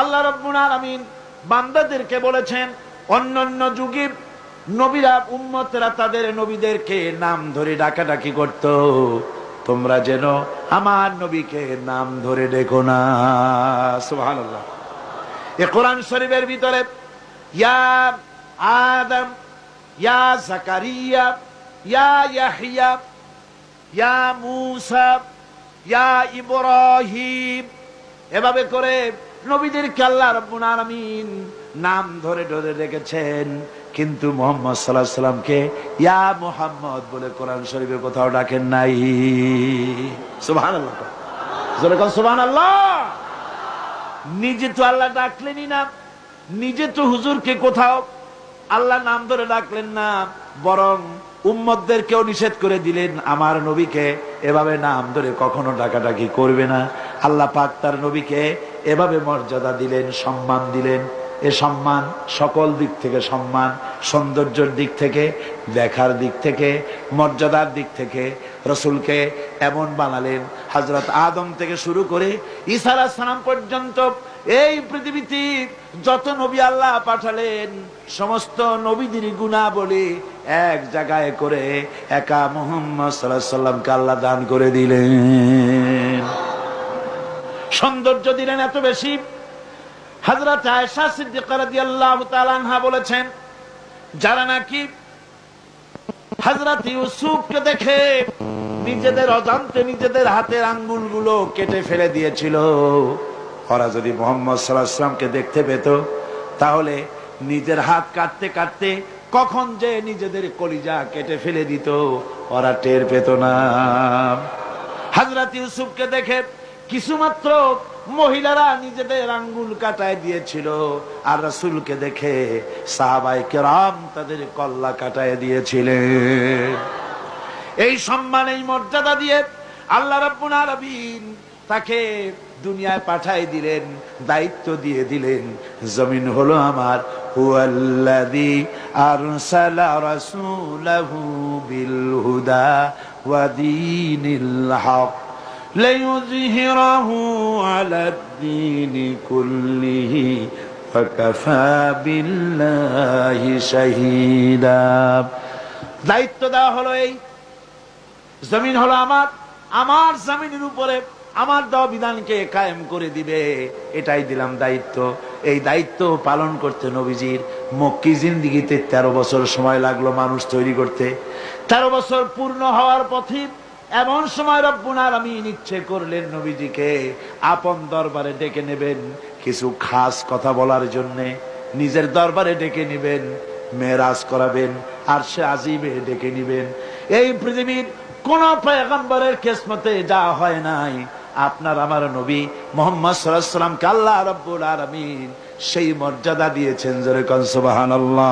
আল্লাহ রাব্বুল আলামিন বান্দাদেরকে বলেছেন, অন্যান্য যুগে নবীরা উম্মতরা তাদের নবীদেরকে নাম ধরে ডাকাডাকি করত, তোমরা যেন আমার নবীকে নাম ধরে ডেকো না। সুবহানাল্লাহ। এই কোরআন শরীফের ভিতরে ইয়া আদম, ইয়া জাকারিয়া, ইয়া ইয়াহইয়া, ইয়া মূসা, ইয়া ইব্রাহিম, এভাবে করে নবীদেরকে আল্লাহ রাব্বুল আলামিন নাম ধরে ধরে রেখেছেন। কিন্তু মুহাম্মদ সাল্লাল্লাহু আলাইহি সাল্লামকে ইয়া মুহাম্মদ বলে কোরআন শরীফে কোথাও ডাকেন নাই। সুবহানাল্লাহ। জোরে বল সুবহানাল্লাহ। নিজে তো আল্লাহ ডাকলেনই না, নিজে তো হুজুরকে কোথাও আল্লাহ নাম ধরে ডাকলেন না, বরং উম্মতদেরকেও নিষেধ করে দিলেন আমার নবীকে এভাবে নাম ধরে কখনো ডাকাডাকি করবে না। আল্লাহ পাক তার নবীকে এভাবে মর্যাদা দিলেন, সম্মান দিলেন। এ সম্মান সকল দিক থেকে সম্মান, সৌন্দর্যের দিক থেকে, দেখার দিক থেকে, মর্যাদার দিক থেকে রসুলকে এমন বানালেন, হযরত আদম থেকে শুরু করে ঈসা আলাইহিস সালাম পর্যন্ত এই পৃথিবীতে যত নবী আল্লাহ পাঠালেন সমস্ত নবীদের গুণাবলী এক জায়গায় করে একা মুহাম্মদ সাল্লাল্লাহু আলাইহি সাল্লামকে আল্লাহ দান করে দিলেন। সৌন্দর্য দিলেন এত বেশি। হযরত আয়েশা সিদ্দিকা রাদিয়াল্লাহু তাআলা আনহা বলেছেন, যারা নাকি হযরত ইউসুফকে দেখে নিজেদের অজান্তে নিজেদের হাতের আঙ্গুলগুলো কেটে ফেলে দিয়েছিল, ওরা যদি মুহাম্মদ সাল্লাল্লাহু আলাইহি ওয়াসাল্লামকে দেখতে পেত তাহলে নিজের হাত কাটতে কাটতে কখন যে নিজেদের কলিজা কেটে ফেলে দিত ওরা টের পেত না। হযরত ইউসুফকে দেখে কিছুমাত্র মহিলারা নিজেদের আঙ্গুল কাটায় দিয়েছিল, আর রাসূলকে দেখে সাহাবায়ে কেরাম তাদের কল্লা কাটায় দিয়েছিলেন। এই সম্মান, এই মর্যাদা দিয়ে আল্লাহ রাব্বুল আলামিন তাকে দুনিয়ায় পাঠাই দিলেন, দায়িত্ব দিয়ে দিলেন, জমিন হলো আমার। হুয়াল্লাযী আরসালা রাসূলাহু বিল হুদা ওয়া দীনিল হক লিইয়ুযহিরাহু আলাদ-দীনি কুল্লিহি ওয়া কাফা বিল্লাহি শাহীদা। দায়িত্ব দেওয়া হলো, এই জমিন হলো আমার, আমার জমিনের উপরে আমার দেওয়া বিধানকে কায়েম করে দিবে, এটাই দিলাম দায়িত্ব। এই দায়িত্ব পালন করতে নবীজির মক্কি জিন্দেগিতে 13 বছর সময় লাগলো মানুষ তৈরি করতে। 13 বছর পূর্ণ হওয়ার পথে এমন সময় রব্বুল আলামিন ইচ্ছে করলেন নবীজিকে আপন দরবারে ডেকে নেবেন, কিছু খাস কথা বলার জন্যে নিজের দরবারে ডেকে নেবেন, মেরাজ করাবেন, আরশে আজিমে ডেকে নেবেন। এই পৃথিবীর কোন পয়গম্বরের কিসমতে যা হয় নাই, আপনার আমার নবী মুহাম্মদ সাল্লাল্লাহু আলাইহি ওয়াসাল্লামকে আল্লাহ রাব্বুল আলামিন সেই মর্যাদা দিয়েছেন। জোরে কোন সুবহানাল্লাহ।